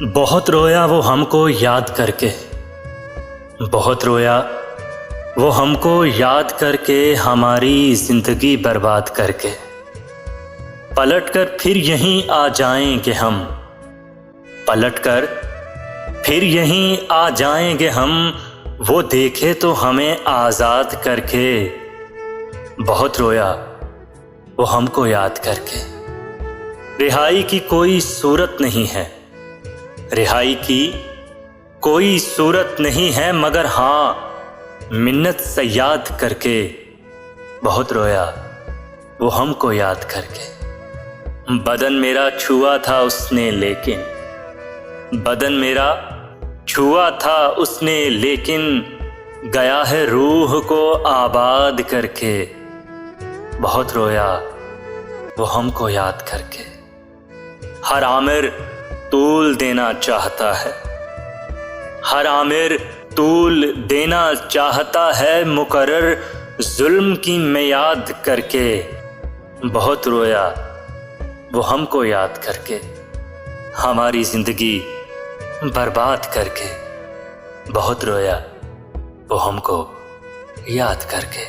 बहुत रोया वो हमको याद करके, बहुत रोया वो हमको याद करके, हमारी जिंदगी बर्बाद करके। पलटकर फिर यहीं आ जाएंगे हम, पलटकर फिर यहीं आ जाएंगे हम, वो देखे तो हमें आज़ाद करके। बहुत रोया वो हमको याद करके। रिहाई की कोई सूरत नहीं है, रिहाई की कोई सूरत नहीं है, मगर हाँ मिन्नत से याद करके। बहुत रोया वो हमको याद करके। बदन मेरा छुआ था उसने लेकिन, बदन मेरा छुआ था उसने लेकिन, गया है रूह को आबाद करके। बहुत रोया वो हमको याद करके। हर आमिर तूल देना चाहता है, हर आमिर तूल देना चाहता है, मुकर्रर जुल्म की मियाद करके। बहुत रोया वो हमको याद करके, हमारी जिंदगी बर्बाद करके। बहुत रोया वो हमको याद करके।